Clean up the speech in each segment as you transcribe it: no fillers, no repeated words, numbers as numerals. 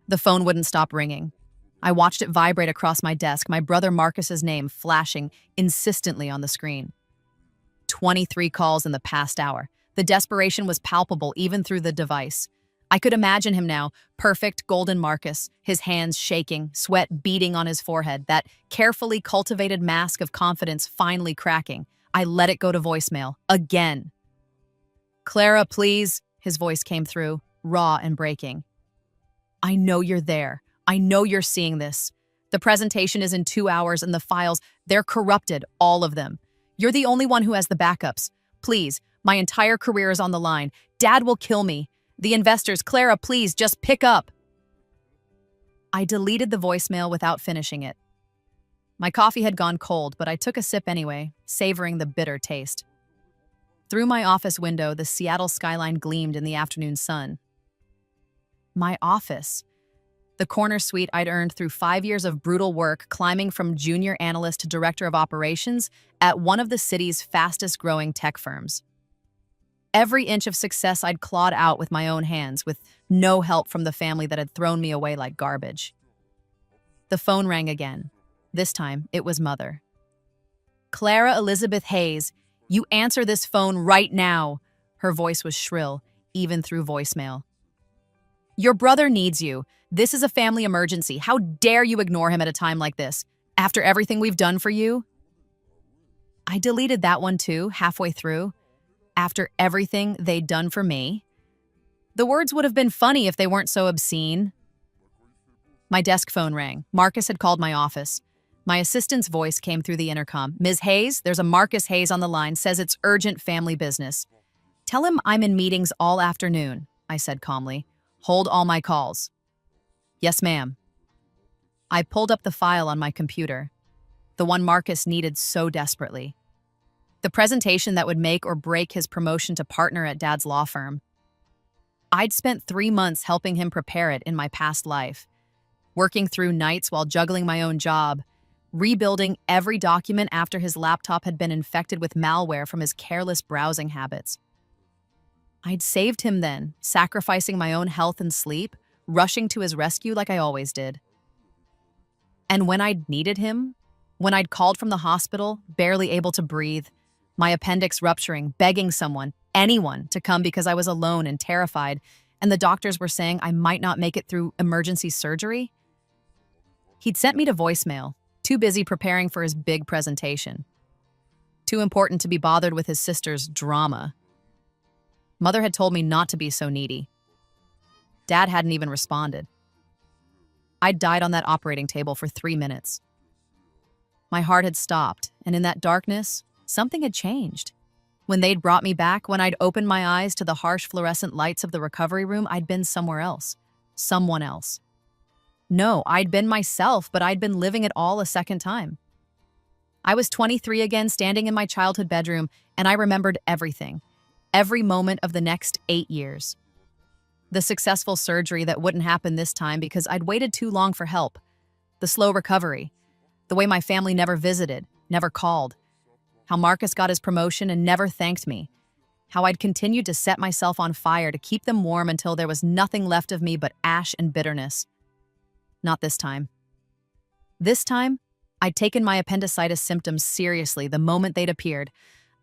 The phone wouldn't stop ringing. I watched it vibrate across my desk, my brother Marcus's name flashing insistently on the screen. 23 calls in the past hour. The desperation was palpable even through the device. I could imagine him now, perfect golden Marcus, his hands shaking, sweat beading on his forehead, that carefully cultivated mask of confidence finally cracking. I let it go to voicemail. Again. "Clara, please," his voice came through, raw and breaking. "I know you're there. I know you're seeing this. The presentation is in 2 hours and the files, they're corrupted, all of them. You're the only one who has the backups. Please, my entire career is on the line. Dad will kill me. The investors, Clara, please, just pick up." I deleted the voicemail without finishing it. My coffee had gone cold, but I took a sip anyway, savoring the bitter taste. Through my office window, the Seattle skyline gleamed in the afternoon sun. My office. The corner suite I'd earned through 5 years of brutal work climbing from junior analyst to director of operations at one of the city's fastest-growing tech firms. Every inch of success I'd clawed out with my own hands, with no help from the family that had thrown me away like garbage. The phone rang again. This time, it was Mother. "Clara Elizabeth Hayes, you answer this phone right now." Her voice was shrill, even through voicemail. "Your brother needs you. This is a family emergency. How dare you ignore him at a time like this, after everything we've done for you?" I deleted that one too, halfway through. After everything they'd done for me. The words would have been funny if they weren't so obscene. My desk phone rang. Marcus had called my office. My assistant's voice came through the intercom. "Ms. Hayes, there's a Marcus Hayes on the line, says it's urgent family business. Tell him I'm in meetings all afternoon," I said calmly. "Hold all my calls." "Yes, ma'am." I pulled up the file on my computer, the one Marcus needed so desperately. The presentation that would make or break his promotion to partner at Dad's law firm. I'd spent 3 months helping him prepare it in my past life, working through nights while juggling my own job, rebuilding every document after his laptop had been infected with malware from his careless browsing habits. I'd saved him then, sacrificing my own health and sleep, rushing to his rescue like I always did. And when I'd needed him, when I'd called from the hospital, barely able to breathe, my appendix rupturing, begging someone, anyone, to come because I was alone and terrified, and the doctors were saying I might not make it through emergency surgery, he'd sent me to voicemail, too busy preparing for his big presentation. Too important to be bothered with his sister's drama. Mother had told me not to be so needy. Dad hadn't even responded. I'd died on that operating table for 3 minutes. My heart had stopped, and in that darkness, something had changed. When they'd brought me back, when I'd opened my eyes to the harsh fluorescent lights of the recovery room, I'd been somewhere else. Someone else. No, I'd been myself, but I'd been living it all a second time. I was 23 again, standing in my childhood bedroom, and I remembered everything. Every moment of the next 8 years. The successful surgery that wouldn't happen this time because I'd waited too long for help. The slow recovery. The way my family never visited, never called. How Marcus got his promotion and never thanked me. How I'd continued to set myself on fire to keep them warm until there was nothing left of me but ash and bitterness. Not this time. This time, I'd taken my appendicitis symptoms seriously the moment they'd appeared.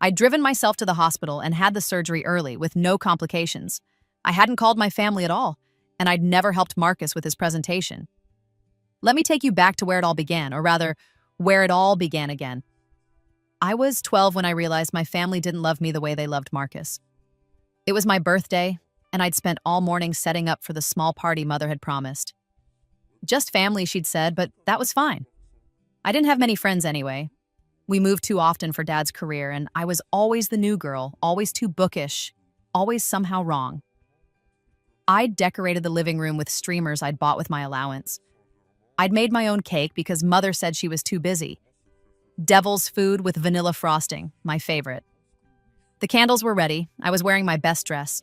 I'd driven myself to the hospital and had the surgery early with no complications. I hadn't called my family at all, and I'd never helped Marcus with his presentation. Let me take you back to where it all began, or rather, where it all began again. I was 12 when I realized my family didn't love me the way they loved Marcus. It was my birthday, and I'd spent all morning setting up for the small party Mother had promised. Just family, she'd said, but that was fine. I didn't have many friends anyway. We moved too often for Dad's career, and I was always the new girl, always too bookish, always somehow wrong. I'd decorated the living room with streamers I'd bought with my allowance. I'd made my own cake because Mother said she was too busy. Devil's food with vanilla frosting, my favorite. The candles were ready. I was wearing my best dress.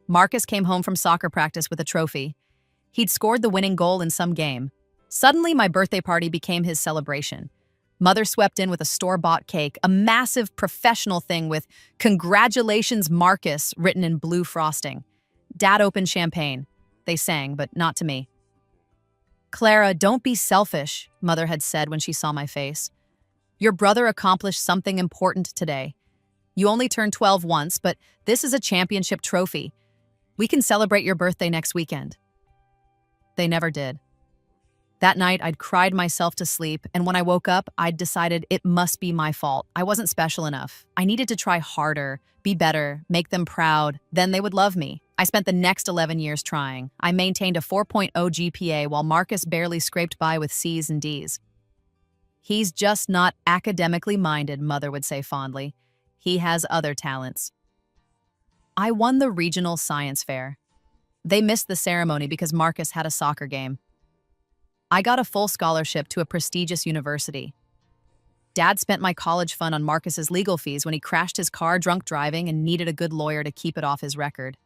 Marcus came home from soccer practice with a trophy. He'd scored the winning goal in some game. Suddenly, my birthday party became his celebration. Mother swept in with a store-bought cake, a massive professional thing with "Congratulations, Marcus" written in blue frosting. Dad opened champagne. They sang, but not to me. Clara, don't be selfish, Mother had said when she saw my face. Your brother accomplished something important today. You only turned 12 once, but this is a championship trophy. We can celebrate your birthday next weekend. They never did. That night, I'd cried myself to sleep, and when I woke up, I'd decided it must be my fault. I wasn't special enough. I needed to try harder, be better, make them proud. Then they would love me. I spent the next 11 years trying. I maintained a 4.0 GPA while Marcus barely scraped by with C's and D's. He's just not academically minded, Mother would say fondly. He has other talents. I won the regional science fair. They missed the ceremony because Marcus had a soccer game. I got a full scholarship to a prestigious university. Dad spent my college fund on Marcus's legal fees when he crashed his car drunk driving and needed a good lawyer to keep it off his record.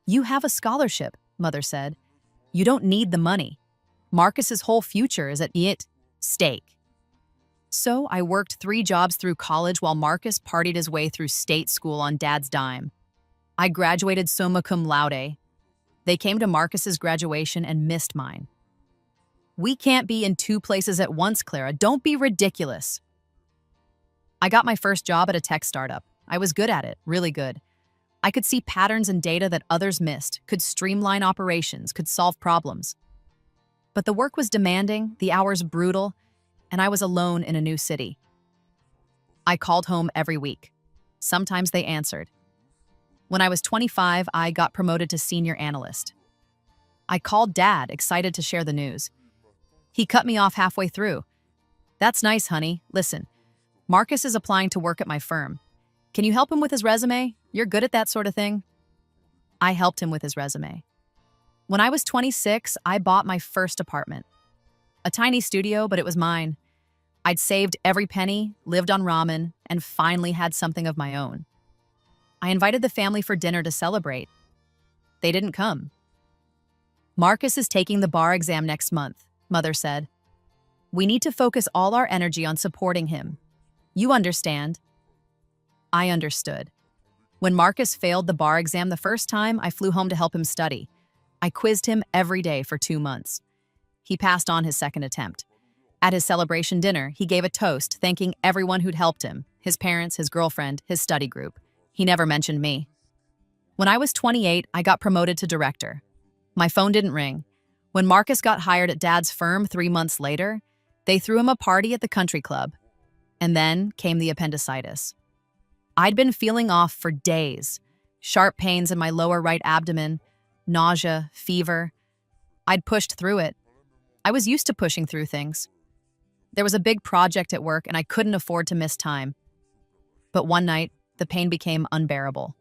You have a scholarship, Mother said. You don't need the money. Marcus's whole future is at stake. So I worked 3 jobs through college while Marcus partied his way through state school on Dad's dime. I graduated summa cum laude. They came to Marcus's graduation and missed mine. We can't be in 2 places at once, Clara. Don't be ridiculous. I got my first job at a tech startup. I was good at it, really good. I could see patterns and data that others missed, could streamline operations, could solve problems. But the work was demanding, the hours brutal, and I was alone in a new city. I called home every week. Sometimes they answered. When I was 25, I got promoted to senior analyst. I called Dad, excited to share the news. He cut me off halfway through. That's nice, honey. Listen, Marcus is applying to work at my firm. Can you help him with his resume? You're good at that sort of thing. I helped him with his resume. When I was 26, I bought my first apartment. A tiny studio, but it was mine. I'd saved every penny, lived on ramen, and finally had something of my own. I invited the family for dinner to celebrate. They didn't come. Marcus is taking the bar exam next month, Mother said. We need to focus all our energy on supporting him. You understand. I understood. When Marcus failed the bar exam the first time, I flew home to help him study. I quizzed him every day for 2 months. He passed on his second attempt. At his celebration dinner, he gave a toast thanking everyone who'd helped him, his parents, his girlfriend, his study group. He never mentioned me. When I was 28, I got promoted to director. My phone didn't ring. When Marcus got hired at Dad's firm 3 months later, they threw him a party at the country club. And then came the appendicitis. I'd been feeling off for days. Sharp pains in my lower right abdomen, nausea, fever. I'd pushed through it. I was used to pushing through things. There was a big project at work and I couldn't afford to miss time. But one night, the pain became unbearable.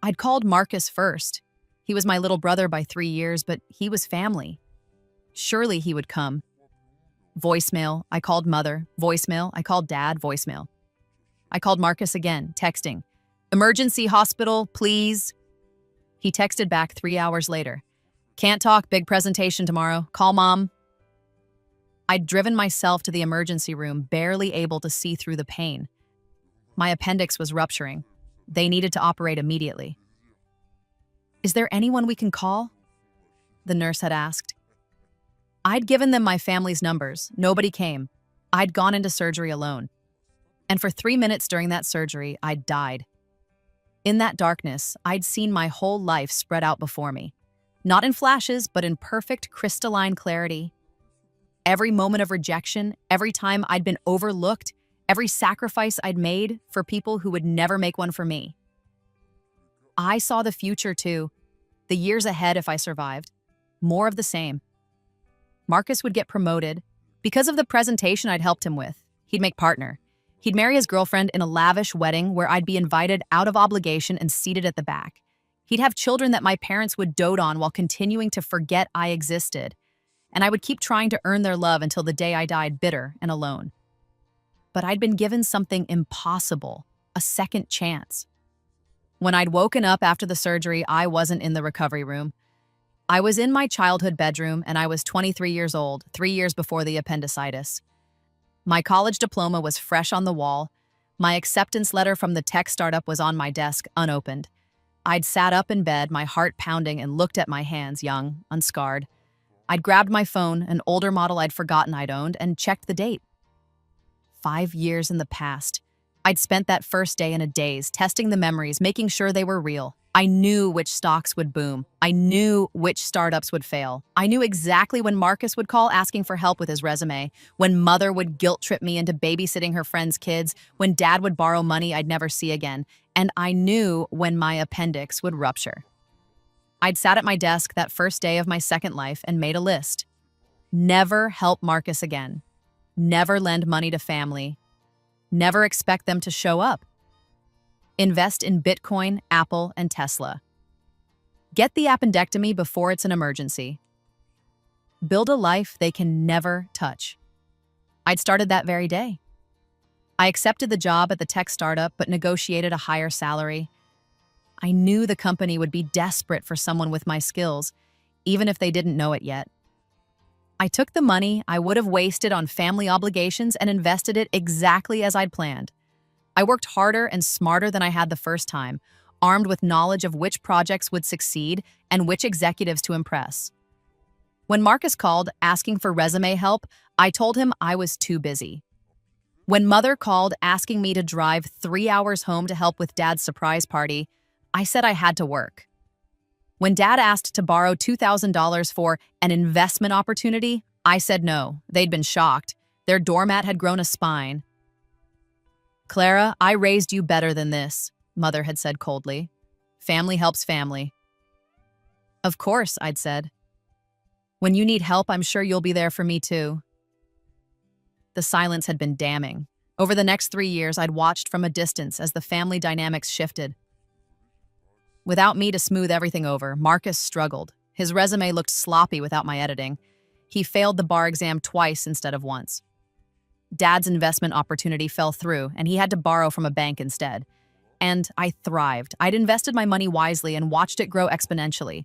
I'd called Marcus first. He was my little brother by 3 years, but he was family. Surely he would come. Voicemail, I called Mother. Voicemail, I called Dad. Voicemail. I called Marcus again, texting. Emergency hospital, please. He texted back 3 hours later. Can't talk, big presentation tomorrow. Call Mom. I'd driven myself to the emergency room, barely able to see through the pain. My appendix was rupturing. They needed to operate immediately. Is there anyone we can call? The nurse had asked. I'd given them my family's numbers. Nobody came. I'd gone into surgery alone. And for 3 minutes during that surgery, I'd died. In that darkness, I'd seen my whole life spread out before me. Not in flashes, but in perfect crystalline clarity. Every moment of rejection, every time I'd been overlooked, every sacrifice I'd made for people who would never make one for me. I saw the future too, the years ahead if I survived. More of the same. Marcus would get promoted. Because of the presentation I'd helped him with, he'd make partner. He'd marry his girlfriend in a lavish wedding where I'd be invited out of obligation and seated at the back. He'd have children that my parents would dote on while continuing to forget I existed. And I would keep trying to earn their love until the day I died bitter and alone. But I'd been given something impossible, a second chance. When I'd woken up after the surgery, I wasn't in the recovery room. I was in my childhood bedroom and I was 23 years old, 3 years before the appendicitis. My college diploma was fresh on the wall. My acceptance letter from the tech startup was on my desk, unopened. I'd sat up in bed, my heart pounding, and looked at my hands, young, unscarred. I'd grabbed my phone, an older model I'd forgotten I'd owned, and checked the date. 5 years in the past. I'd spent that first day in a daze, testing the memories, making sure they were real. I knew which stocks would boom. I knew which startups would fail. I knew exactly when Marcus would call asking for help with his resume, when Mother would guilt trip me into babysitting her friends' kids, when Dad would borrow money I'd never see again, and I knew when my appendix would rupture. I'd sat at my desk that first day of my second life and made a list. Never help Marcus again. Never lend money to family. Never expect them to show up. Invest in Bitcoin, Apple, and Tesla. Get the appendectomy before it's an emergency. Build a life they can never touch. I'd started that very day. I accepted the job at the tech startup but negotiated a higher salary. I knew the company would be desperate for someone with my skills, even if they didn't know it yet. I took the money I would have wasted on family obligations and invested it exactly as I'd planned. I worked harder and smarter than I had the first time, armed with knowledge of which projects would succeed and which executives to impress. When Marcus called asking for resume help, I told him I was too busy. When Mother called asking me to drive 3 hours home to help with Dad's surprise party, I said I had to work. When Dad asked to borrow $2,000 for an investment opportunity, I said no. They'd been shocked. Their doormat had grown a spine. "Clara, I raised you better than this," Mother had said coldly. "Family helps family." "Of course," I'd said. "When you need help, I'm sure you'll be there for me too." The silence had been damning. Over the next 3 years, I'd watched from a distance as the family dynamics shifted. Without me to smooth everything over, Marcus struggled. His resume looked sloppy without my editing. He failed the bar exam twice instead of once. Dad's investment opportunity fell through, and he had to borrow from a bank instead. And I thrived. I'd invested my money wisely and watched it grow exponentially.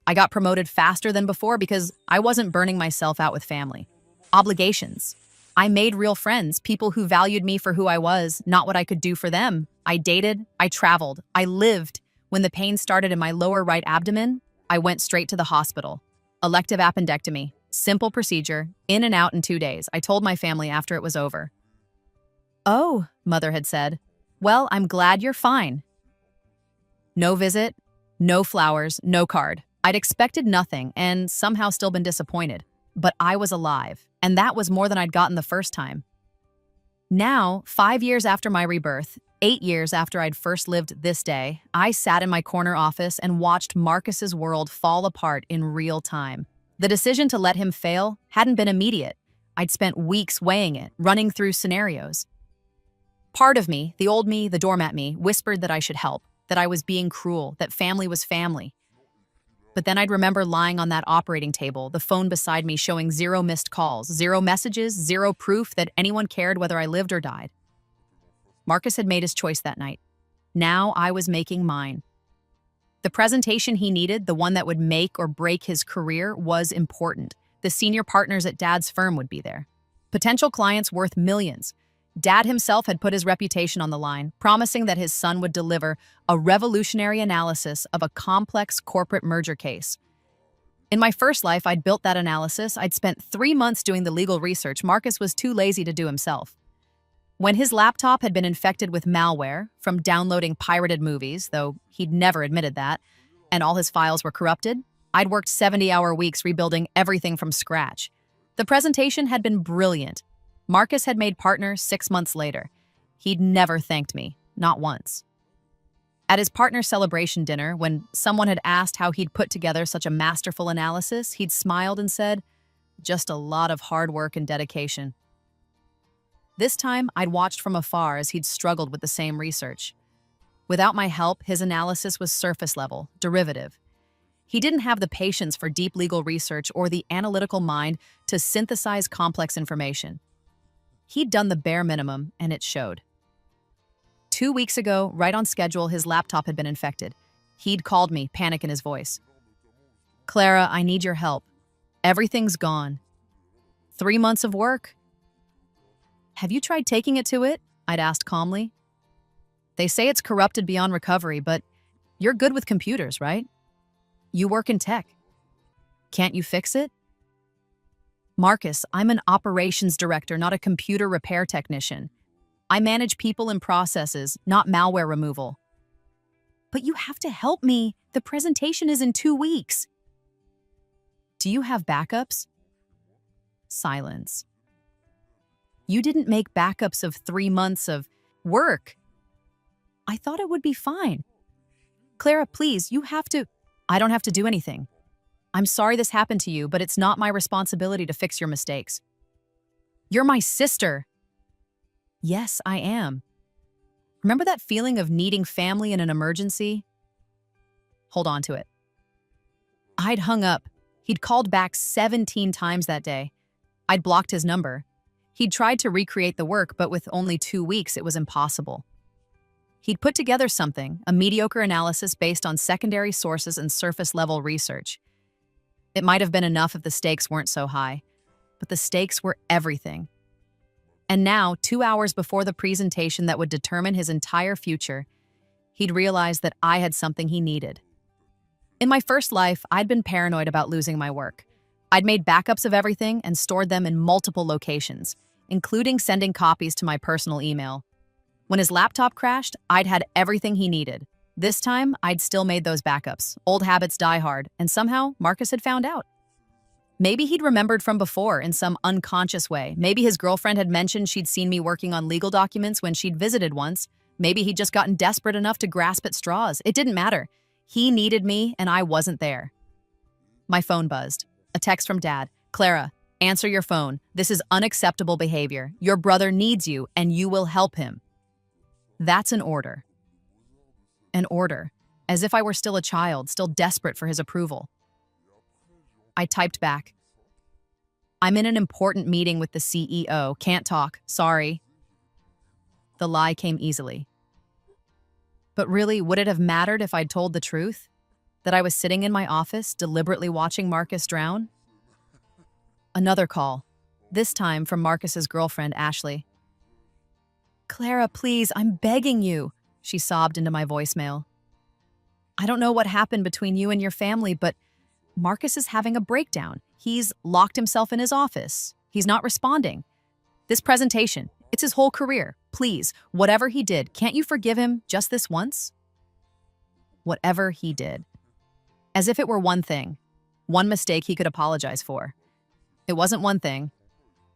I got promoted faster than before because I wasn't burning myself out with family. Obligations. I made real friends, people who valued me for who I was, not what I could do for them. I dated, I traveled, I lived. When the pain started in my lower right abdomen, I went straight to the hospital. Elective appendectomy. Simple procedure, in and out in 2 days. I told my family after it was over. "Oh," Mother had said. "Well, I'm glad you're fine." No visit, no flowers, no card. I'd expected nothing and somehow still been disappointed. But I was alive, and that was more than I'd gotten the first time. Now, 5 years after my rebirth, 8 years after I'd first lived this day, I sat in my corner office and watched Marcus's world fall apart in real time. The decision to let him fail hadn't been immediate. I'd spent weeks weighing it, running through scenarios. Part of me, the old me, the doormat me, whispered that I should help, that I was being cruel, that family was family. But then I'd remember lying on that operating table, the phone beside me showing 0 missed calls, 0 messages, 0 proof that anyone cared whether I lived or died. Marcus had made his choice that night. Now I was making mine. The presentation he needed, the one that would make or break his career, was important. The senior partners at Dad's firm would be there. Potential clients worth millions. Dad himself had put his reputation on the line, promising that his son would deliver a revolutionary analysis of a complex corporate merger case. In my first life, I'd built that analysis. I'd spent 3 months doing the legal research. Marcus was too lazy to do himself. When his laptop had been infected with malware from downloading pirated movies, though he'd never admitted that, and all his files were corrupted, I'd worked 70-hour weeks rebuilding everything from scratch. The presentation had been brilliant. Marcus had made partner 6 months later. He'd never thanked me, not once. At his partner celebration dinner, when someone had asked how he'd put together such a masterful analysis, he'd smiled and said, "Just a lot of hard work and dedication." This time, I'd watched from afar as he'd struggled with the same research. Without my help, his analysis was surface level, derivative. He didn't have the patience for deep legal research or the analytical mind to synthesize complex information. He'd done the bare minimum, and it showed. 2 weeks ago, right on schedule, his laptop had been infected. He'd called me, panic in his voice. "Clara, I need your help. Everything's gone. 3 months of work." "Have you tried taking it to it?" I'd asked calmly. "They say it's corrupted beyond recovery, but you're good with computers, right? You work in tech. Can't you fix it?" Marcus, I'm an operations director, not a computer repair technician. I manage people and processes, not malware removal. But you have to help me. The presentation is in 2 weeks. Do you have backups? Silence. You didn't make backups of 3 months of work. I thought it would be fine. Clara, please, you have to. I don't have to do anything. I'm sorry this happened to you, but it's not my responsibility to fix your mistakes. You're my sister. Yes, I am. Remember that feeling of needing family in an emergency? Hold on to it. I'd hung up. He'd called back 17 times that day. I'd blocked his number. He'd tried to recreate the work, but with only 2 weeks, it was impossible. He'd put together something, a mediocre analysis based on secondary sources and surface-level research. It might have been enough if the stakes weren't so high, but the stakes were everything. And now, 2 hours before the presentation that would determine his entire future, he'd realized that I had something he needed. In my first life, I'd been paranoid about losing my work. I'd made backups of everything and stored them in multiple locations, including sending copies to my personal email. When his laptop crashed, I'd had everything he needed. This time, I'd still made those backups. Old habits die hard, and somehow, Marcus had found out. Maybe he'd remembered from before in some unconscious way. Maybe his girlfriend had mentioned she'd seen me working on legal documents when she'd visited once. Maybe he'd just gotten desperate enough to grasp at straws. It didn't matter. He needed me, and I wasn't there. My phone buzzed. A text from Dad. Clara, answer your phone. This is unacceptable behavior. Your brother needs you, and you will help him. That's an order. An order. As if I were still a child, still desperate for his approval. I typed back. I'm in an important meeting with the CEO. Can't talk. Sorry. The lie came easily. But really, would it have mattered if I'd told the truth? That I was sitting in my office, deliberately watching Marcus drown? Another call. This time from Marcus's girlfriend, Ashley. Clara, please, I'm begging you, she sobbed into my voicemail. I don't know what happened between you and your family, but Marcus is having a breakdown. He's locked himself in his office. He's not responding. This presentation, it's his whole career. Please, whatever he did, can't you forgive him just this once? Whatever he did. As if it were one thing, one mistake he could apologize for. It wasn't one thing.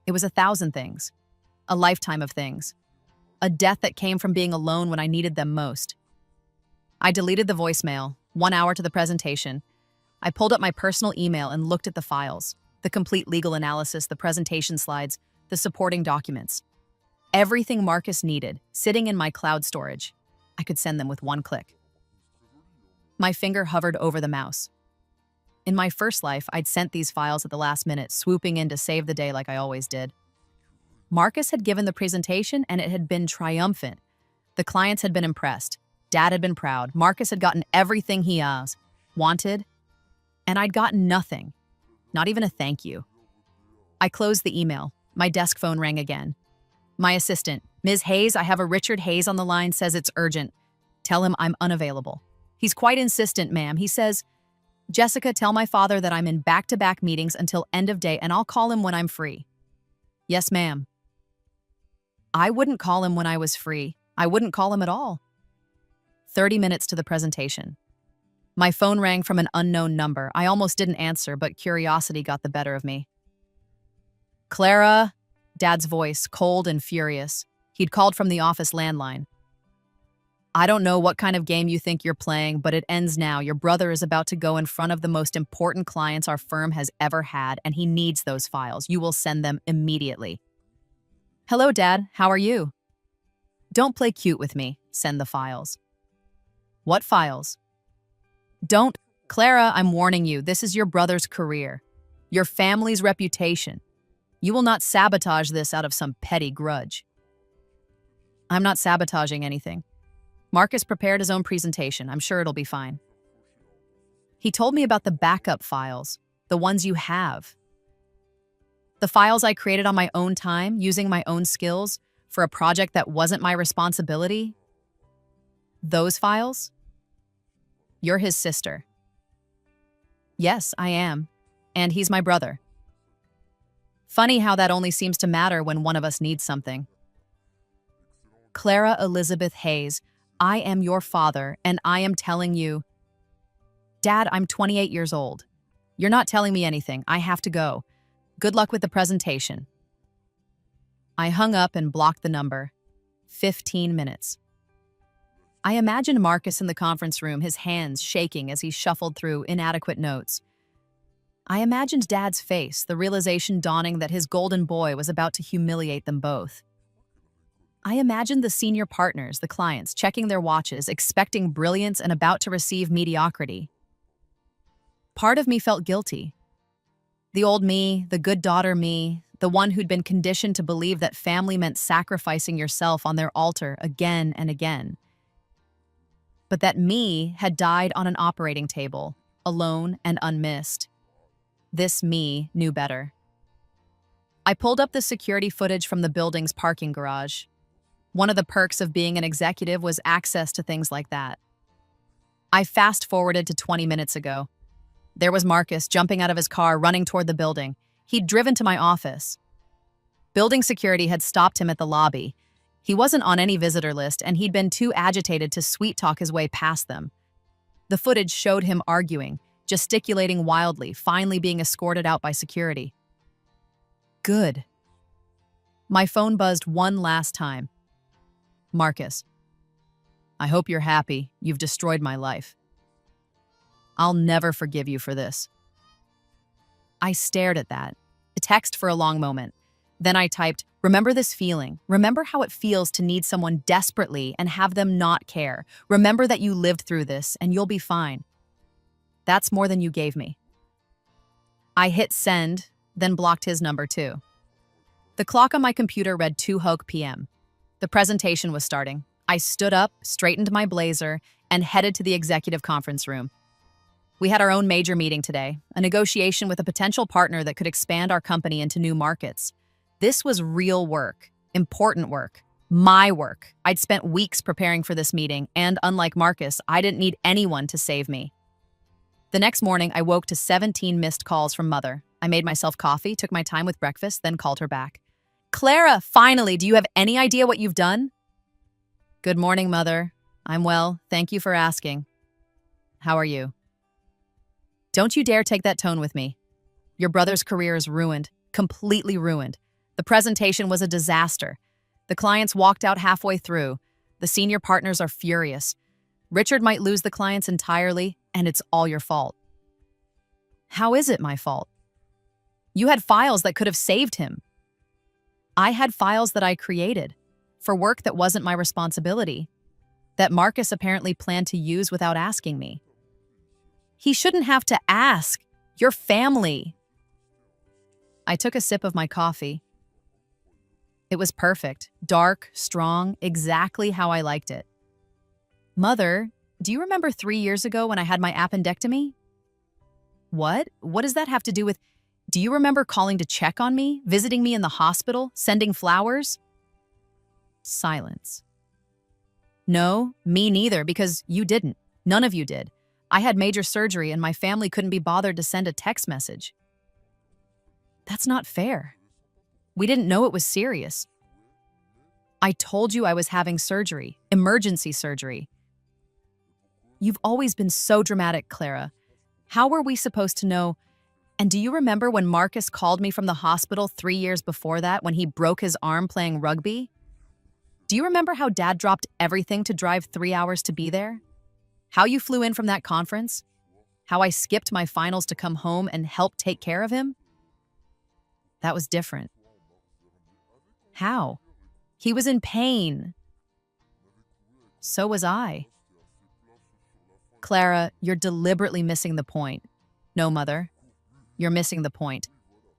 It was 1,000 things. A lifetime of things. A death that came from being alone when I needed them most. I deleted the voicemail, 1 hour to the presentation. I pulled up my personal email and looked at the files, the complete legal analysis, the presentation slides, the supporting documents. Everything Marcus needed, sitting in my cloud storage. I could send them with one click. My finger hovered over the mouse. In my first life, I'd sent these files at the last minute, swooping in to save the day like I always did. Marcus had given the presentation, and it had been triumphant. The clients had been impressed. Dad had been proud. Marcus had gotten everything he wanted, and I'd gotten nothing. Not even a thank you. I closed the email. My desk phone rang again. My assistant, Ms. Hayes, I have a Richard Hayes on the line, says it's urgent. Tell him I'm unavailable. He's quite insistent, ma'am. He says, Jessica, tell my father that I'm in back-to-back meetings until end of day, and I'll call him when I'm free. Yes, ma'am. I wouldn't call him when I was free. I wouldn't call him at all. 30 minutes to the presentation. My phone rang from an unknown number. I almost didn't answer, but curiosity got the better of me. Clara, Dad's voice, cold and furious. He'd called from the office landline. I don't know what kind of game you think you're playing, but it ends now. Your brother is about to go in front of the most important clients our firm has ever had, and he needs those files. You will send them immediately. Hello, Dad. How are you? Don't play cute with me. Send the files. What files? Don't. Clara, I'm warning you. This is your brother's career. Your family's reputation. You will not sabotage this out of some petty grudge. I'm not sabotaging anything. Marcus prepared his own presentation. I'm sure it'll be fine. He told me about the backup files, the ones you have. The files I created on my own time, using my own skills, for a project that wasn't my responsibility. Those files? You're his sister. Yes, I am. And he's my brother. Funny how that only seems to matter when one of us needs something. Clara Elizabeth Hayes, I am your father, and I am telling you, Dad, I'm 28 years old. You're not telling me anything. I have to go. Good luck with the presentation. I hung up and blocked the number. 15 minutes. I imagined Marcus in the conference room, his hands shaking as he shuffled through inadequate notes. I imagined Dad's face, the realization dawning that his golden boy was about to humiliate them both. I imagined the senior partners, the clients, checking their watches, expecting brilliance and about to receive mediocrity. Part of me felt guilty. The old me, the good daughter me, the one who'd been conditioned to believe that family meant sacrificing yourself on their altar again and again. But that me had died on an operating table, alone and unmissed. This me knew better. I pulled up the security footage from the building's parking garage. One of the perks of being an executive was access to things like that. I fast-forwarded to 20 minutes ago. There was Marcus jumping out of his car, running toward the building. He'd driven to my office. Building security had stopped him at the lobby. He wasn't on any visitor list, and he'd been too agitated to sweet-talk his way past them. The footage showed him arguing, gesticulating wildly, finally being escorted out by security. Good. My phone buzzed one last time. Marcus, I hope you're happy. You've destroyed my life. I'll never forgive you for this. I stared at that, a text for a long moment. Then I typed, remember this feeling. Remember how it feels to need someone desperately and have them not care. Remember that you lived through this and you'll be fine. That's more than you gave me. I hit send, then blocked his number too. The clock on my computer read 2:00 p.m. The presentation was starting. I stood up, straightened my blazer, and headed to the executive conference room. We had our own major meeting today, a negotiation with a potential partner that could expand our company into new markets. This was real work, important work, my work. I'd spent weeks preparing for this meeting, and unlike Marcus, I didn't need anyone to save me. The next morning, I woke to 17 missed calls from Mother. I made myself coffee, took my time with breakfast, then called her back. Clara, finally, do you have any idea what you've done? Good morning, Mother. I'm well. Thank you for asking. How are you? Don't you dare take that tone with me. Your brother's career is ruined, completely ruined. The presentation was a disaster. The clients walked out halfway through. The senior partners are furious. Richard might lose the clients entirely, and it's all your fault. How is it my fault? You had files that could have saved him. I had files that I created for work that wasn't my responsibility, that Marcus apparently planned to use without asking me. He shouldn't have to ask. Your family. I took a sip of my coffee. It was perfect, dark, strong, exactly how I liked it. Mother, do you remember 3 years ago when I had my appendectomy? What? What does that have to do with... Do you remember calling to check on me, visiting me in the hospital, sending flowers? Silence. No, me neither, because you didn't. None of you did. I had major surgery and my family couldn't be bothered to send a text message. That's not fair. We didn't know it was serious. I told you I was having surgery, emergency surgery. You've always been so dramatic, Clara. How were we supposed to know? And do you remember when Marcus called me from the hospital 3 years before that when he broke his arm playing rugby? Do you remember how Dad dropped everything to drive 3 hours to be there? How you flew in from that conference? How I skipped my finals to come home and help take care of him? That was different. How? He was in pain. So was I. Clara, you're deliberately missing the point. No, Mother. You're missing the point.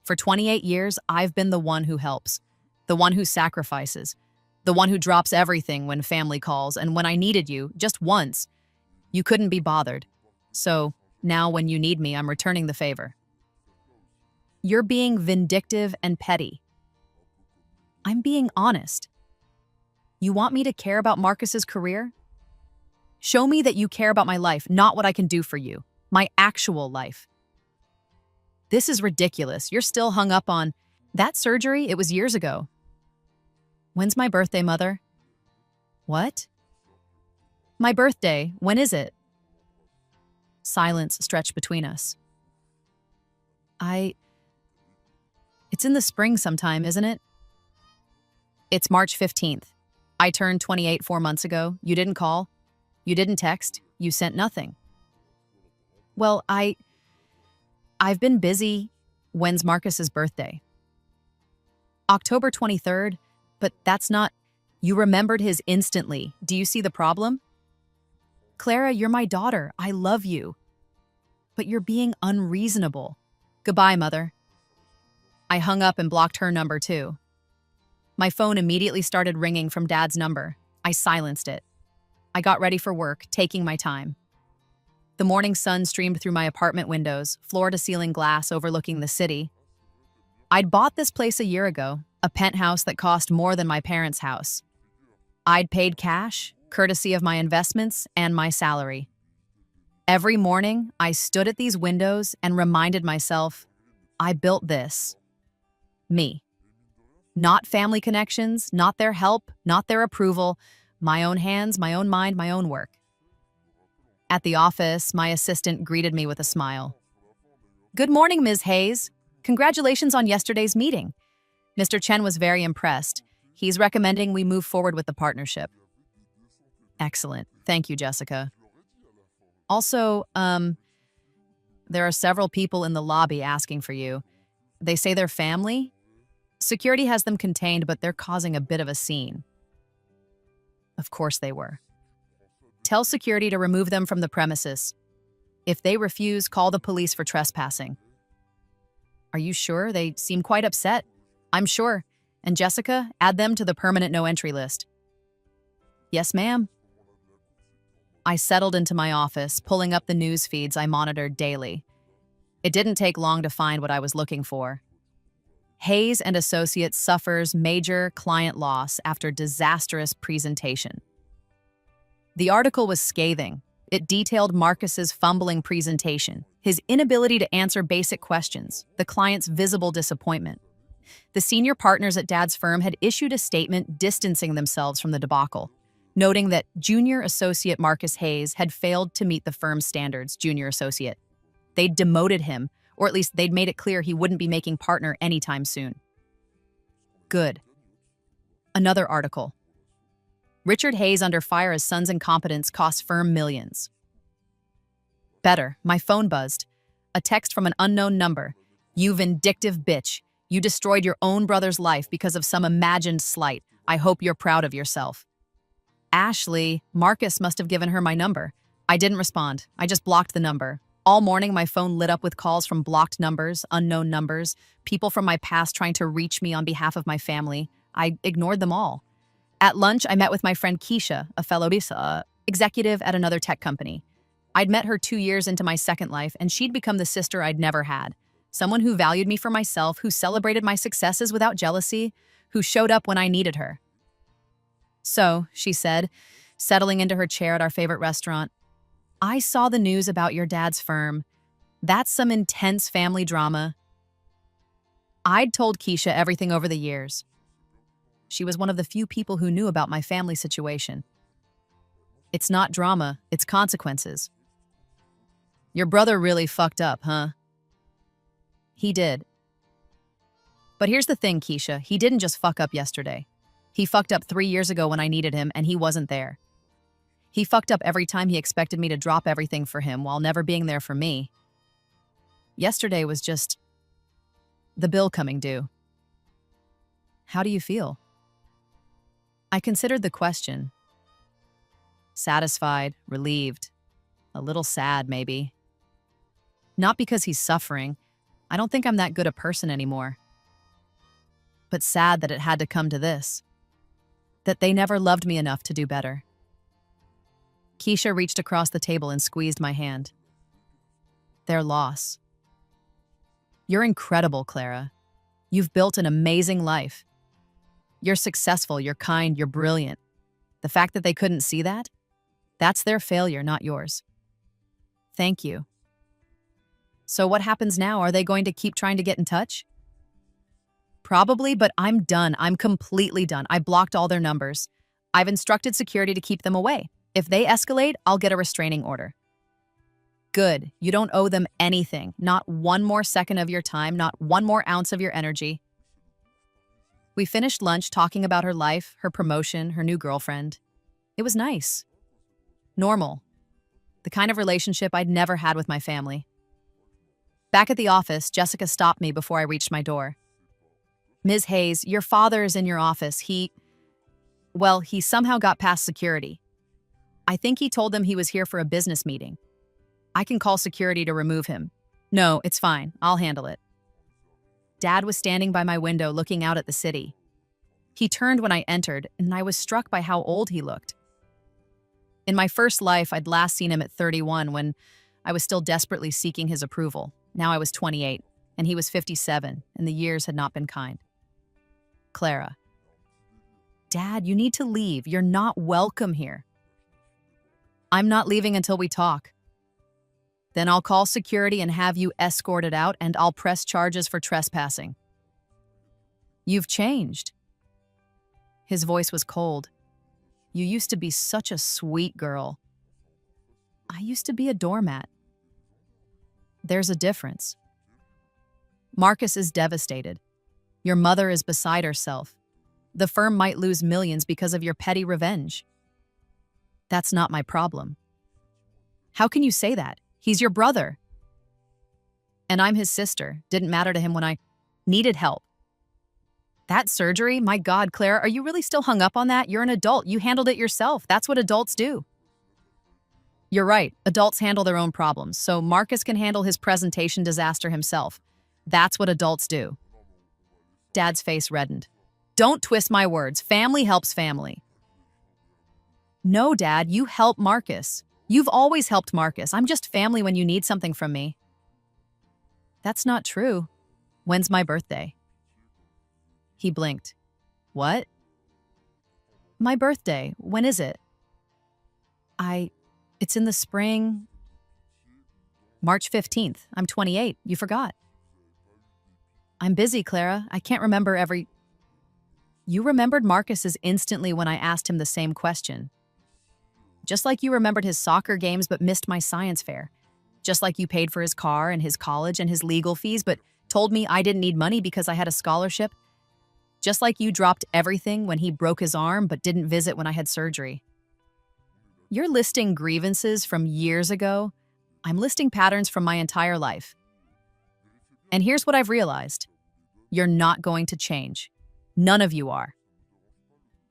For 28 years, I've been the one who helps, the one who sacrifices, the one who drops everything when family calls, and when I needed you, just once, you couldn't be bothered. So, now when you need me, I'm returning the favor. You're being vindictive and petty. I'm being honest. You want me to care about Marcus's career? Show me that you care about my life, not what I can do for you, my actual life. This is ridiculous. You're still hung up on, That surgery, it was years ago. When's my birthday, Mother? What? My birthday, when is it? Silence stretched between us. It's in the spring sometime, isn't it? It's March 15th. I turned 28 4 months ago. You didn't call. You didn't text. You sent nothing. Well, I've been busy. When's Marcus's birthday? October 23rd, but that's not... You remembered his instantly. Do you see the problem? Clara, you're my daughter. I love you. But you're being unreasonable. Goodbye, Mother. I hung up and blocked her number too. My phone immediately started ringing from Dad's number. I silenced it. I got ready for work, taking my time. The morning sun streamed through my apartment windows, floor-to-ceiling glass overlooking the city. I'd bought this place a year ago, a penthouse that cost more than my parents' house. I'd paid cash, courtesy of my investments and my salary. Every morning, I stood at these windows and reminded myself, I built this. Me. Not family connections, not their help, not their approval, my own hands, my own mind, my own work. At the office, my assistant greeted me with a smile. Good morning, Ms. Hayes. Congratulations on yesterday's meeting. Mr. Chen was very impressed. He's recommending we move forward with the partnership. Excellent. Thank you, Jessica. Also, there are several people in the lobby asking for you. They say they're family. Security has them contained, but they're causing a bit of a scene. Of course they were. Tell security to remove them from the premises. If they refuse, call the police for trespassing. Are you sure? They seem quite upset. I'm sure. And Jessica, add them to the permanent no-entry list. Yes, ma'am. I settled into my office, pulling up the news feeds I monitored daily. It didn't take long to find what I was looking for. Hayes and Associates suffers major client loss after disastrous presentation. The article was scathing. It detailed Marcus's fumbling presentation, his inability to answer basic questions, the client's visible disappointment. The senior partners at Dad's firm had issued a statement distancing themselves from the debacle, noting that junior associate Marcus Hayes had failed to meet the firm's standards, junior associate. They'd demoted him, or at least they'd made it clear he wouldn't be making partner anytime soon. Good. Another article. Richard Hayes under fire as son's incompetence cost firm millions. Better, my phone buzzed. A text from an unknown number. You vindictive bitch. You destroyed your own brother's life because of some imagined slight. I hope you're proud of yourself. Ashley, Marcus must have given her my number. I didn't respond. I just blocked the number. All morning, my phone lit up with calls from blocked numbers, unknown numbers, people from my past trying to reach me on behalf of my family. I ignored them all. At lunch, I met with my friend Keisha, a fellow executive at another tech company. I'd met her 2 years into my second life, and she'd become the sister I'd never had. Someone who valued me for myself, who celebrated my successes without jealousy, who showed up when I needed her. So, she said, settling into her chair at our favorite restaurant, I saw the news about your dad's firm. That's some intense family drama. I'd told Keisha everything over the years. She was one of the few people who knew about my family situation. It's not drama, it's consequences. Your brother really fucked up, huh? He did. But here's the thing, Keisha, he didn't just fuck up yesterday. He fucked up 3 years ago when I needed him and he wasn't there. He fucked up every time he expected me to drop everything for him while never being there for me. Yesterday was just the bill coming due. How do you feel? I considered the question. Satisfied, relieved, a little sad maybe. Not because he's suffering. I don't think I'm that good a person anymore. But sad that it had to come to this. That they never loved me enough to do better. Keisha reached across the table and squeezed my hand. Their loss. You're incredible, Clara. You've built an amazing life. You're successful, you're kind, you're brilliant. The fact that they couldn't see that? That's their failure, not yours. Thank you. So what happens now? Are they going to keep trying to get in touch? Probably, but I'm done. I'm completely done. I blocked all their numbers. I've instructed security to keep them away. If they escalate, I'll get a restraining order. Good. You don't owe them anything. Not one more second of your time, not one more ounce of your energy. We finished lunch talking about her life, her promotion, her new girlfriend. It was nice. Normal. The kind of relationship I'd never had with my family. Back at the office, Jessica stopped me before I reached my door. Ms. Hayes, your father is in your office. He somehow got past security. I think he told them he was here for a business meeting. I can call security to remove him. No, it's fine. I'll handle it. Dad was standing by my window looking out at the city. He turned when I entered, and I was struck by how old he looked. In my first life, I'd last seen him at 31 when I was still desperately seeking his approval. Now I was 28, and he was 57, and the years had not been kind. Clara. Dad, you need to leave. You're not welcome here. I'm not leaving until we talk. Then I'll call security and have you escorted out, and I'll press charges for trespassing. You've changed. His voice was cold. You used to be such a sweet girl. I used to be a doormat. There's a difference. Marcus is devastated. Your mother is beside herself. The firm might lose millions because of your petty revenge. That's not my problem. How can you say that? He's your brother. And I'm his sister. Didn't matter to him when I needed help. That surgery? My God, Claire, are you really still hung up on that? You're an adult. You handled it yourself. That's what adults do. You're right. Adults handle their own problems, so Marcus can handle his presentation disaster himself. That's what adults do. Dad's face reddened. Don't twist my words. Family helps family. No, Dad, you help Marcus. You've always helped Marcus. I'm just family when you need something from me. That's not true. When's my birthday? He blinked. What? My birthday. When is it? It's in the spring. March 15th. I'm 28. You forgot. I'm busy, Clara. I can't remember every... You remembered Marcus's instantly when I asked him the same question. Just like you remembered his soccer games but missed my science fair. Just like you paid for his car and his college and his legal fees but told me I didn't need money because I had a scholarship. Just like you dropped everything when he broke his arm but didn't visit when I had surgery. You're listing grievances from years ago. I'm listing patterns from my entire life. And here's what I've realized. You're not going to change. None of you are.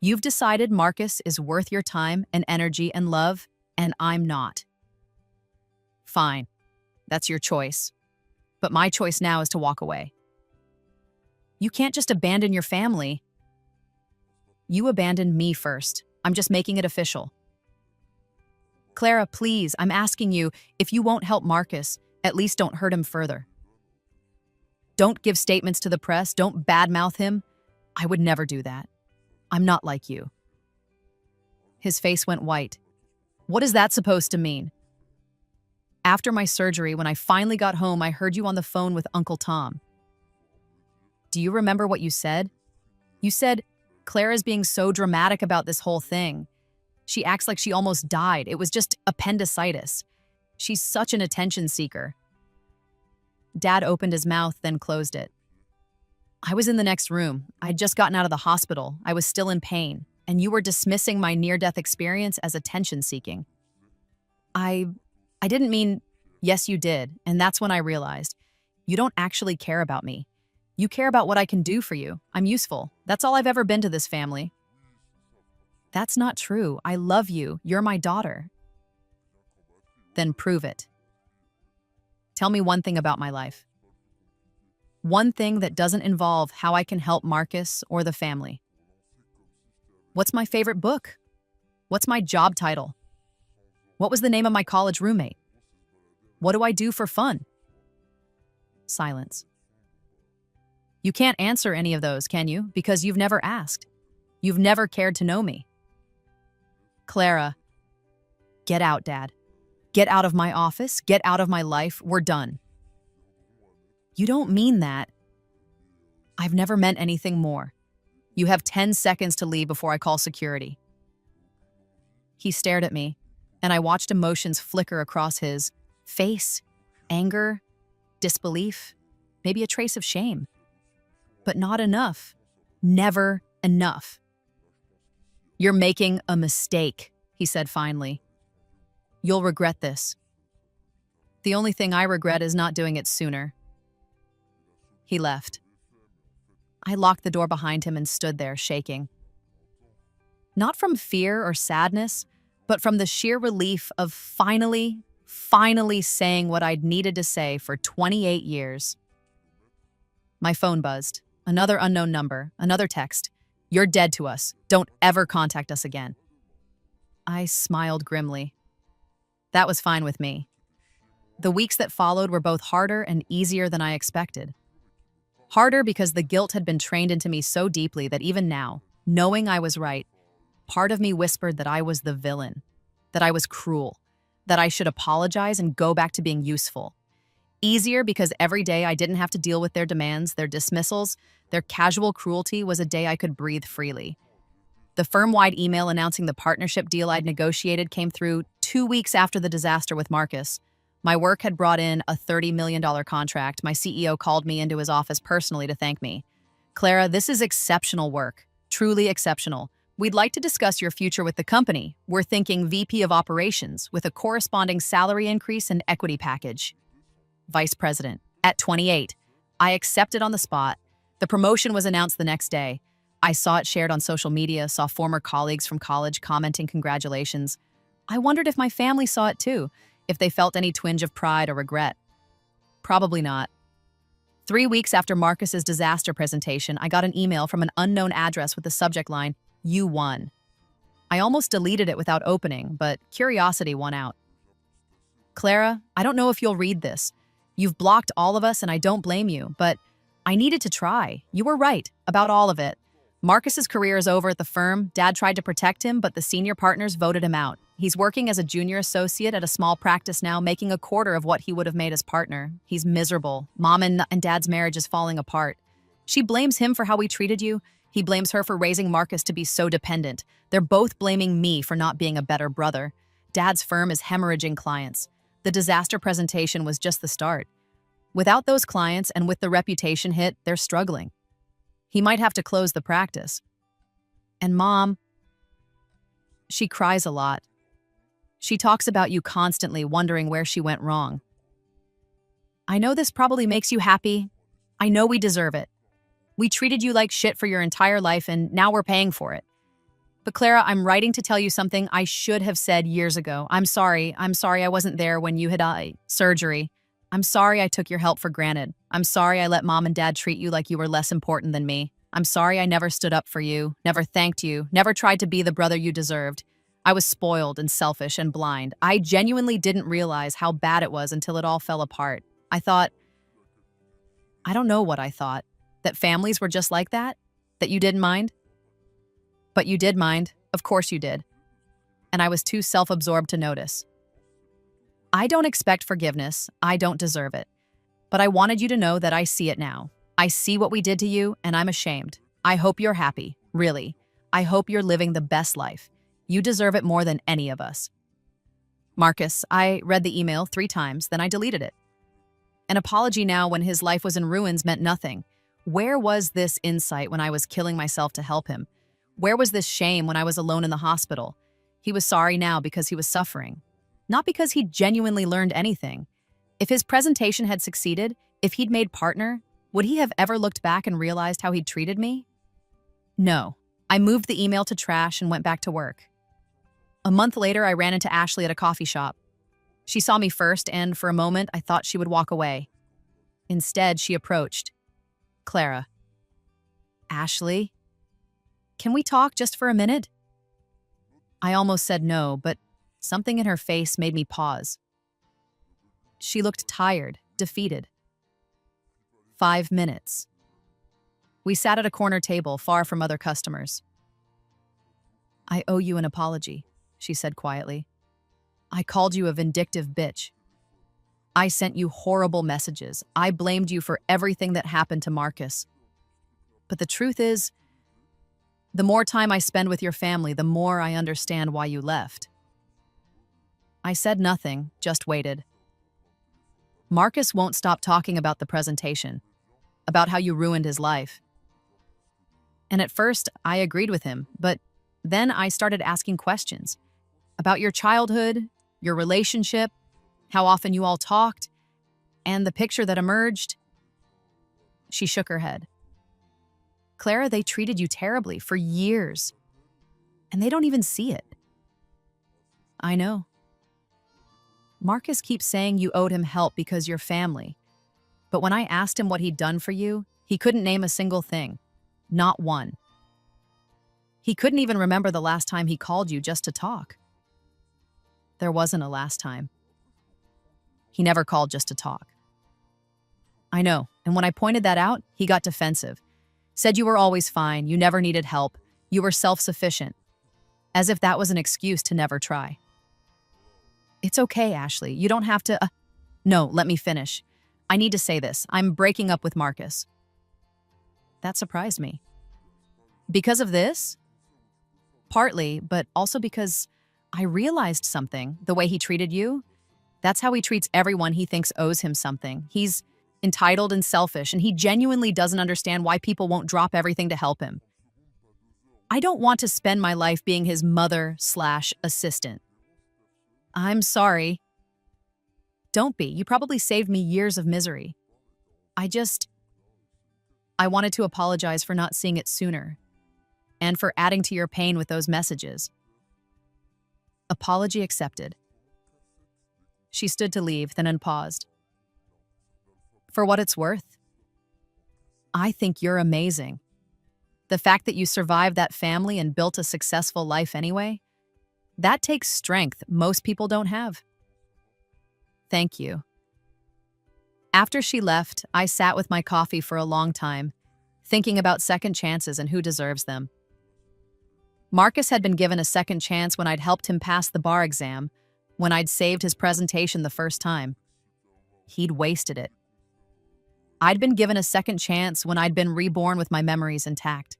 You've decided Marcus is worth your time and energy and love, and I'm not. Fine. That's your choice. But my choice now is to walk away. You can't just abandon your family. You abandoned me first. I'm just making it official. Clara, please, I'm asking you, if you won't help Marcus, at least don't hurt him further. Don't give statements to the press. Don't badmouth him. I would never do that. I'm not like you. His face went white. What is that supposed to mean? After my surgery, when I finally got home, I heard you on the phone with Uncle Tom. Do you remember what you said? You said, Clara's being so dramatic about this whole thing. She acts like she almost died. It was just appendicitis. She's such an attention seeker. Dad opened his mouth, then closed it. I was in the next room. I'd just gotten out of the hospital. I was still in pain, and you were dismissing my near-death experience as attention-seeking. I didn't mean, yes, you did, and that's when I realized. You don't actually care about me. You care about what I can do for you. I'm useful. That's all I've ever been to this family. That's not true. I love you. You're my daughter. Then prove it. Tell me one thing about my life. One thing that doesn't involve how I can help Marcus or the family. What's my favorite book? What's my job title? What was the name of my college roommate? What do I do for fun? Silence. You can't answer any of those, can you? Because you've never asked. You've never cared to know me. Clara, get out, Dad. Get out of my office. Get out of my life. We're done. You don't mean that. I've never meant anything more. You have 10 seconds to leave before I call security. He stared at me, and I watched emotions flicker across his face, anger, disbelief, maybe a trace of shame. But not enough. Never enough. You're making a mistake, he said finally. You'll regret this. The only thing I regret is not doing it sooner. He left. I locked the door behind him and stood there, shaking. Not from fear or sadness, but from the sheer relief of finally saying what I'd needed to say for 28 years. My phone buzzed. Another unknown number, another text. You're dead to us. Don't ever contact us again. I smiled grimly. That was fine with me. The weeks that followed were both harder and easier than I expected. Harder because the guilt had been trained into me so deeply that even now, knowing I was right, part of me whispered that I was the villain, that I was cruel, that I should apologize and go back to being useful. Easier because every day I didn't have to deal with their demands, their dismissals, their casual cruelty was a day I could breathe freely. The firm-wide email announcing the partnership deal I'd negotiated came through 2 weeks after the disaster with Marcus. My work had brought in a $30 million contract. My CEO called me into his office personally to thank me. Clara, this is exceptional work, truly exceptional. We'd like to discuss your future with the company. We're thinking VP of Operations with a corresponding salary increase and equity package. Vice President, at 28. I accepted on the spot. The promotion was announced the next day. I saw it shared on social media, saw former colleagues from college commenting congratulations. I wondered if my family saw it too, if they felt any twinge of pride or regret. Probably not. 3 weeks after Marcus's disaster presentation, I got an email from an unknown address with the subject line, "You won." I almost deleted it without opening, but curiosity won out. Clara, I don't know if you'll read this. You've blocked all of us and I don't blame you, but I needed to try. You were right about all of it. Marcus's career is over at the firm. Dad tried to protect him, but the senior partners voted him out. He's working as a junior associate at a small practice now, making a quarter of what he would have made as partner. He's miserable. Mom and Dad's marriage is falling apart. She blames him for how we treated you. He blames her for raising Marcus to be so dependent. They're both blaming me for not being a better brother. Dad's firm is hemorrhaging clients. The disaster presentation was just the start. Without those clients and with the reputation hit, they're struggling. He might have to close the practice. And Mom, she cries a lot. She talks about you constantly, wondering where she went wrong. I know this probably makes you happy. I know we deserve it. We treated you like shit for your entire life and now we're paying for it. But Clara, I'm writing to tell you something I should have said years ago. I'm sorry I wasn't there when you had surgery. I'm sorry I took your help for granted. I'm sorry I let Mom and Dad treat you like you were less important than me. I'm sorry I never stood up for you, never thanked you, never tried to be the brother you deserved. I was spoiled and selfish and blind. I genuinely didn't realize how bad it was until it all fell apart. I don't know what I thought. That families were just like that? That you didn't mind? But you did mind. Of course you did. And I was too self-absorbed to notice. I don't expect forgiveness. I don't deserve it. But I wanted you to know that I see it now. I see what we did to you, and I'm ashamed. I hope you're happy. Really. I hope you're living the best life. You deserve it more than any of us. Marcus, I read the email 3 times, then I deleted it. An apology now when his life was in ruins meant nothing. Where was this insight when I was killing myself to help him? Where was this shame when I was alone in the hospital? He was sorry now because he was suffering. Not because he genuinely learned anything. If his presentation had succeeded, if he'd made partner, would he have ever looked back and realized how he'd treated me? No. I moved the email to trash and went back to work. A month later, I ran into Ashley at a coffee shop. She saw me first, and for a moment, I thought she would walk away. Instead, she approached. Clara. Ashley? Can we talk just for a minute? I almost said no, but something in her face made me pause. She looked tired, defeated. 5 minutes. We sat at a corner table, far from other customers. I owe you an apology, she said quietly. I called you a vindictive bitch. I sent you horrible messages. I blamed you for everything that happened to Marcus. but the truth is, the more time I spend with your family, the more I understand why you left. I said nothing, just waited. Marcus won't stop talking about the presentation, about how you ruined his life. And at first, I agreed with him, but then I started asking questions about your childhood, your relationship, how often you all talked, and the picture that emerged. She shook her head. Clara, they treated you terribly for years, and they don't even see it. I know. Marcus keeps saying you owed him help because you're family, but when I asked him what he'd done for you, he couldn't name a single thing. Not one. He couldn't even remember the last time he called you just to talk. There wasn't a last time. He never called just to talk. I know, and when I pointed that out, he got defensive. Said you were always fine, you never needed help, you were self-sufficient. As if that was an excuse to never try. It's okay, Ashley, you don't have to— No, let me finish. I need to say this. I'm breaking up with Marcus. That surprised me. Because of this? Partly, but also because I realized something, the way he treated you. That's how he treats everyone he thinks owes him something. He's entitled and selfish, and he genuinely doesn't understand why people won't drop everything to help him. I don't want to spend my life being his mother/assistant. I'm sorry. Don't be. You probably saved me years of misery. I wanted to apologize for not seeing it sooner, and for adding to your pain with those messages. Apology accepted. She stood to leave, then unpaused. For what it's worth, I think you're amazing. The fact that you survived that family and built a successful life anyway, that takes strength most people don't have. Thank you. After she left, I sat with my coffee for a long time, thinking about second chances and who deserves them. Marcus had been given a second chance when I'd helped him pass the bar exam, when I'd saved his presentation the first time. He'd wasted it. I'd been given a second chance when I'd been reborn with my memories intact.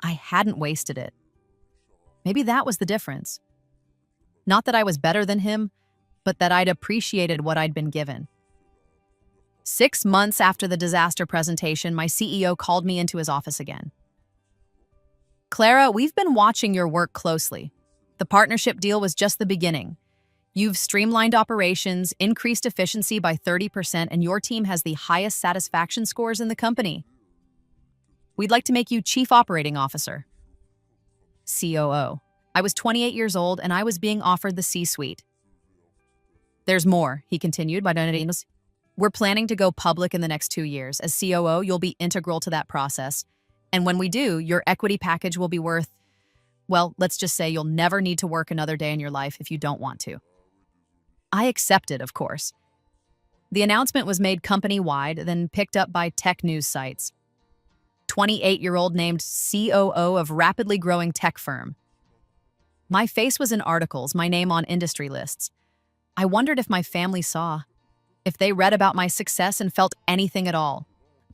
I hadn't wasted it. Maybe that was the difference. Not that I was better than him, but that I'd appreciated what I'd been given. 6 months after the disaster presentation, my CEO called me into his office again. Clara, we've been watching your work closely. The partnership deal was just the beginning. You've streamlined operations, increased efficiency by 30%, and your team has the highest satisfaction scores in the company. We'd like to make you Chief Operating Officer. COO. I was 28 years old, and I was being offered the C-suite. There's more, he continued. We're planning to go public in the next 2 years. As COO, you'll be integral to that process. And when we do, your equity package will be worth, well, let's just say you'll never need to work another day in your life if you don't want to. I accepted, of course. The announcement was made company-wide, then picked up by tech news sites. 28-year-old named COO of rapidly growing tech firm. My face was in articles, my name on industry lists. I wondered if my family saw, if they read about my success and felt anything at all.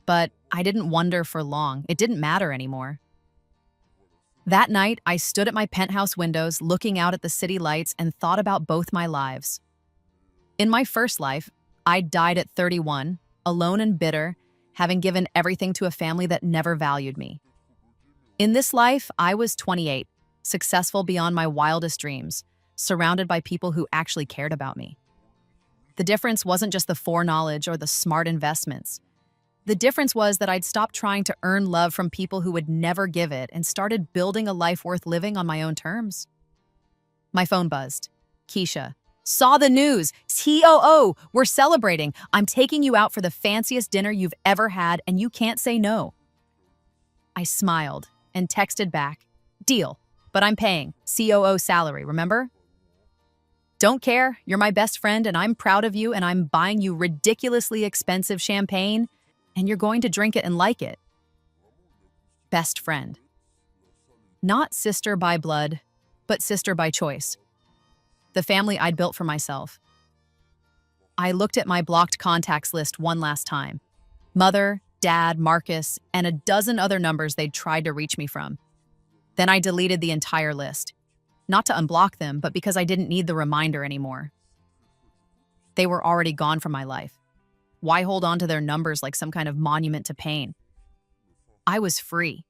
But I didn't wonder for long. It didn't matter anymore. That night, I stood at my penthouse windows, looking out at the city lights, and thought about both my lives. In my first life, I died at 31, alone and bitter, having given everything to a family that never valued me. In this life, I was 28, successful beyond my wildest dreams, surrounded by people who actually cared about me. The difference wasn't just the foreknowledge or the smart investments. The difference was that I'd stopped trying to earn love from people who would never give it and started building a life worth living on my own terms. My phone buzzed. Keisha. Saw the news. COO, we're celebrating. I'm taking you out for the fanciest dinner you've ever had, and you can't say no. I smiled and texted back, deal, but I'm paying. COO salary, remember? Don't care, you're my best friend, and I'm proud of you, and I'm buying you ridiculously expensive champagne, and you're going to drink it and like it. Best friend. Not sister by blood, but sister by choice. The family I'd built for myself. I looked at my blocked contacts list one last time. Mother, Dad, Marcus, and a dozen other numbers they'd tried to reach me from. Then I deleted the entire list. Not to unblock them, but because I didn't need the reminder anymore. They were already gone from my life. Why hold on to their numbers like some kind of monument to pain? I was free.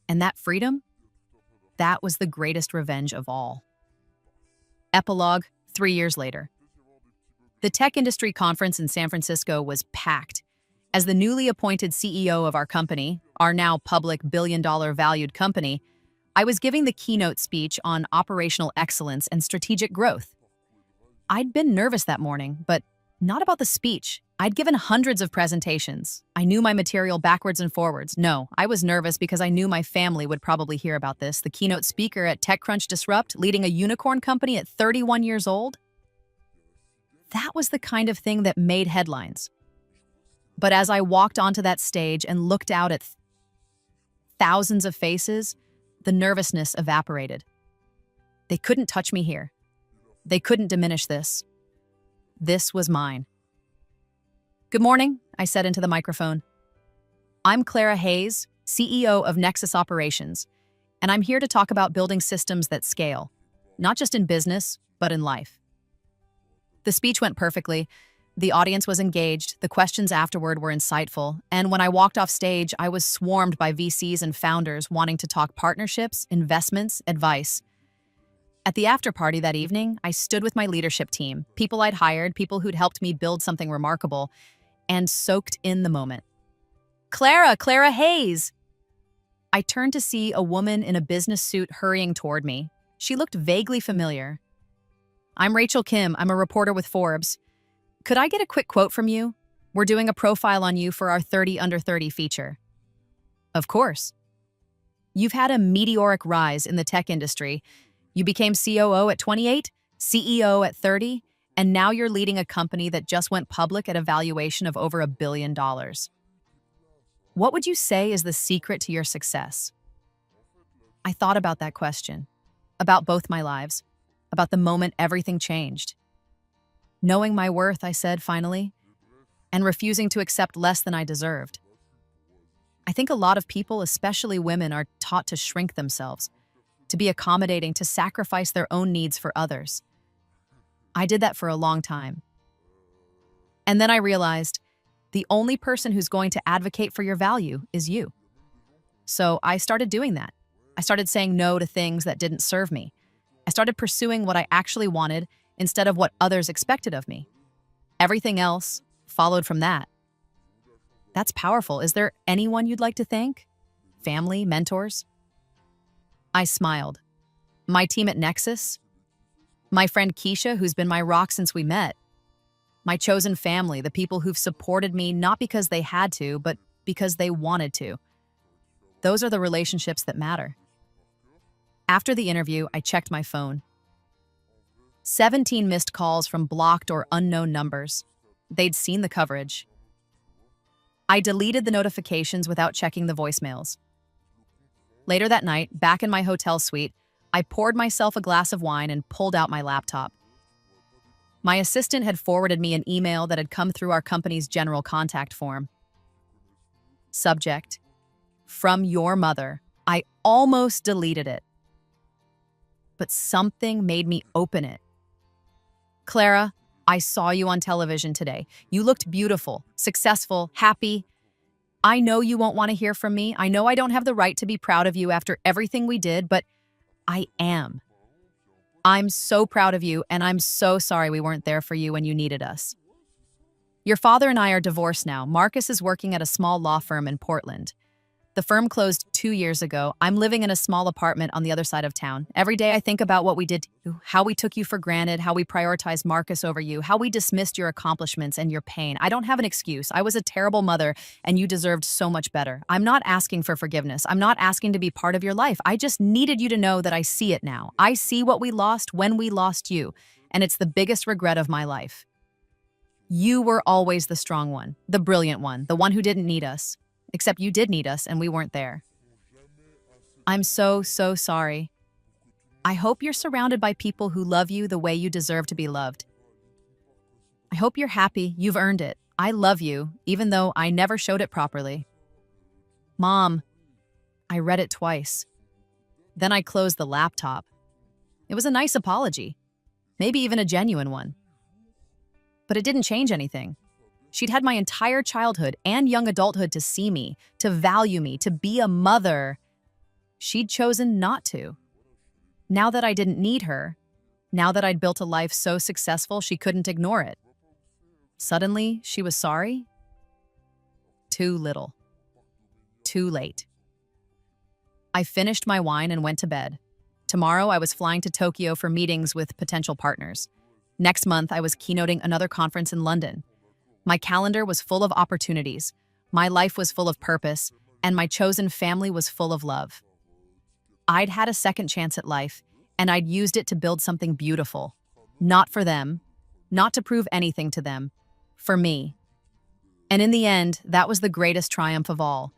And that freedom? That was the greatest revenge of all. Epilogue, 3 years later. The tech industry conference in San Francisco was packed. As the newly appointed CEO of our company, our now public billion-dollar valued company, I was giving the keynote speech on operational excellence and strategic growth. I'd been nervous that morning, but not about the speech. I'd given hundreds of presentations. I knew my material backwards and forwards. No, I was nervous because I knew my family would probably hear about this. The keynote speaker at TechCrunch Disrupt, leading a unicorn company at 31 years old. That was the kind of thing that made headlines. But as I walked onto that stage and looked out at thousands of faces, the nervousness evaporated. They couldn't touch me here. They couldn't diminish this. This was mine. "Good morning," I said into the microphone. "I'm Clara Hayes, CEO of Nexus Operations, and I'm here to talk about building systems that scale, not just in business, but in life." The speech went perfectly. The audience was engaged, the questions afterward were insightful, and when I walked off stage, I was swarmed by VCs and founders wanting to talk partnerships, investments, advice. At the after-party that evening, I stood with my leadership team, people I'd hired, people who'd helped me build something remarkable, and soaked in the moment. Clara Hayes!" I turned to see a woman in a business suit hurrying toward me. She looked vaguely familiar. "I'm Rachel Kim. I'm a reporter with Forbes. Could I get a quick quote from you? We're doing a profile on you for our 30 Under 30 feature." "Of course." "You've had a meteoric rise in the tech industry. You became COO at 28, CEO at 30, and now you're leading a company that just went public at a valuation of over $1 billion. What would you say is the secret to your success?" I thought about that question, about both my lives, about the moment everything changed. "Knowing my worth," I said finally, and refusing to accept less than I deserved. I think a lot of people, especially women, are taught to shrink themselves, to be accommodating, to sacrifice their own needs for others. I did that for a long time. And then I realized the only person who's going to advocate for your value is you. So I started doing that. I started saying no to things that didn't serve me. I started pursuing what I actually wanted instead of what others expected of me. Everything else followed from that. That's powerful. Is there anyone you'd like to thank? Family, mentors? I smiled. My team at Nexus? My friend Keisha, who's been my rock since we met? My chosen family, the people who've supported me not because they had to, but because they wanted to. Those are the relationships that matter. After the interview, I checked my phone. 17 missed calls from blocked or unknown numbers. They'd seen the coverage. I deleted the notifications without checking the voicemails. Later that night, back in my hotel suite, I poured myself a glass of wine and pulled out my laptop. My assistant had forwarded me an email that had come through our company's general contact form. Subject: From your mother. I almost deleted it. But something made me open it. "Clara, I saw you on television today. You looked beautiful, successful, happy. I know you won't want to hear from me. I know I don't have the right to be proud of you after everything we did, but I am. I'm so proud of you, and I'm so sorry we weren't there for you when you needed us. Your father and I are divorced now. Marcus is working at a small law firm in Portland. The firm closed 2 years ago. I'm living in a small apartment on the other side of town. Every day I think about what we did to you, how we took you for granted, how we prioritized Marcus over you, how we dismissed your accomplishments and your pain. I don't have an excuse. I was a terrible mother, and you deserved so much better. I'm not asking for forgiveness. I'm not asking to be part of your life. I just needed you to know that I see it now. I see what we lost when we lost you, and it's the biggest regret of my life. You were always the strong one, the brilliant one, the one who didn't need us. Except you did need us, and we weren't there. I'm so sorry. I hope you're surrounded by people who love you the way you deserve to be loved. I hope you're happy. You've earned it. I love you, even though I never showed it properly. Mom, I read it twice. Then I closed the laptop. It was a nice apology, maybe even a genuine one. But it didn't change anything. She'd had my entire childhood and young adulthood to see me, to value me, to be a mother. She'd chosen not to. Now that I didn't need her, now that I'd built a life so successful she couldn't ignore it, suddenly she was sorry? Too little. Too late. I finished my wine and went to bed. Tomorrow I was flying to Tokyo for meetings with potential partners. Next month I was keynoting another conference in London. My calendar was full of opportunities, my life was full of purpose, and my chosen family was full of love. I'd had a second chance at life, and I'd used it to build something beautiful. Not for them, not to prove anything to them, for me. And in the end, that was the greatest triumph of all.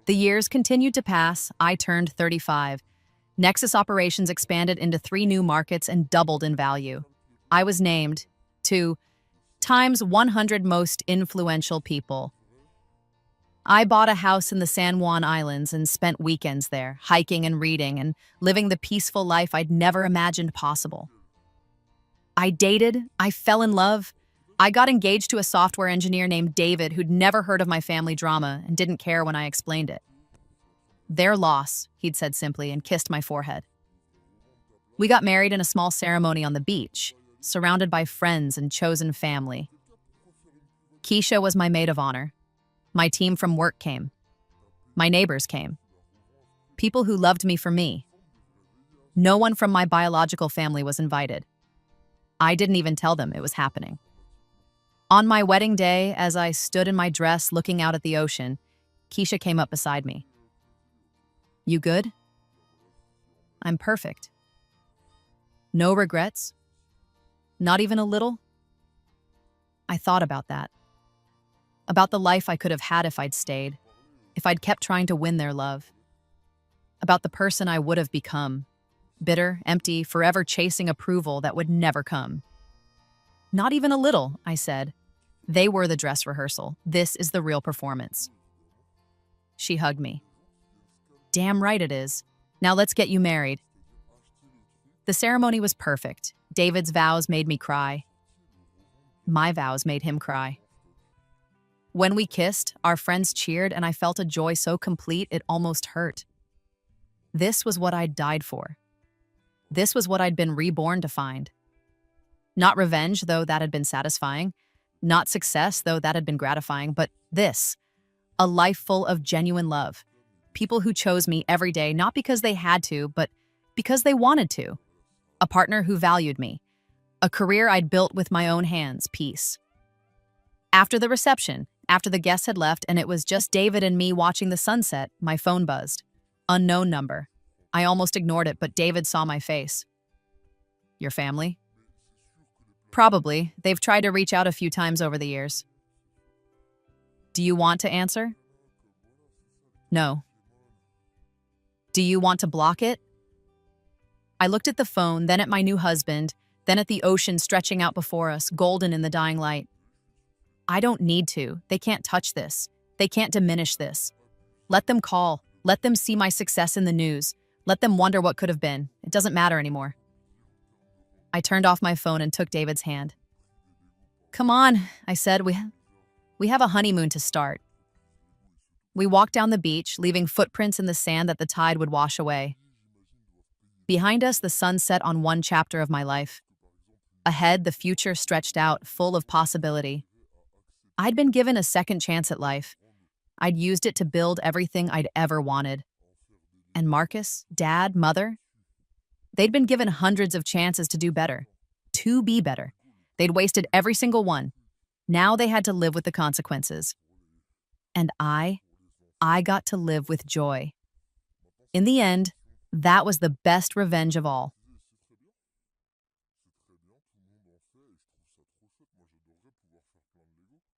The years continued to pass. I turned 35. Nexus operations expanded into 3 new markets and doubled in value. I was named to Time's 100 Most Influential People. I bought a house in the San Juan Islands and spent weekends there, hiking and reading and living the peaceful life I'd never imagined possible. I dated, I fell in love. I got engaged to a software engineer named David who'd never heard of my family drama and didn't care when I explained it. Their loss, he'd said simply and kissed my forehead. We got married in a small ceremony on the beach, surrounded by friends and chosen family. Keisha was my maid of honor. My team from work came. My neighbors came. People who loved me for me. No one from my biological family was invited. I didn't even tell them it was happening. On my wedding day, as I stood in my dress looking out at the ocean, Keisha came up beside me. You good? I'm perfect. No regrets? Not even a little? I thought about that. About the life I could have had if I'd stayed, if I'd kept trying to win their love. About the person I would have become, bitter, empty, forever chasing approval that would never come. Not even a little, I said. They were the dress rehearsal. This is the real performance. She hugged me. Damn right it is. Now let's get you married. The ceremony was perfect. David's vows made me cry. My vows made him cry. When we kissed, our friends cheered, and I felt a joy so complete it almost hurt. This was what I'd died for. This was what I'd been reborn to find. Not revenge, though that had been satisfying. Not success, though that had been gratifying. But this, a life full of genuine love. People who chose me every day, not because they had to, but because they wanted to. A partner who valued me. A career I'd built with my own hands, peace. After the reception, after the guests had left and it was just David and me watching the sunset, my phone buzzed. Unknown number. I almost ignored it, but David saw my face. Your family? Probably. They've tried to reach out a few times over the years. Do you want to answer? No. Do you want to block it? I looked at the phone, then at my new husband, then at the ocean stretching out before us, golden in the dying light. I don't need to. They can't touch this. They can't diminish this. Let them call. Let them see my success in the news. Let them wonder what could have been. It doesn't matter anymore. I turned off my phone and took David's hand. Come on, I said. We have a honeymoon to start. We walked down the beach, leaving footprints in the sand that the tide would wash away. Behind us, the sun set on one chapter of my life. Ahead, the future stretched out, full of possibility. I'd been given a second chance at life. I'd used it to build everything I'd ever wanted. And Marcus, Dad, Mother? They'd been given hundreds of chances to do better, to be better. They'd wasted every single one. Now they had to live with the consequences. And I got to live with joy. In the end, that was the best revenge of all.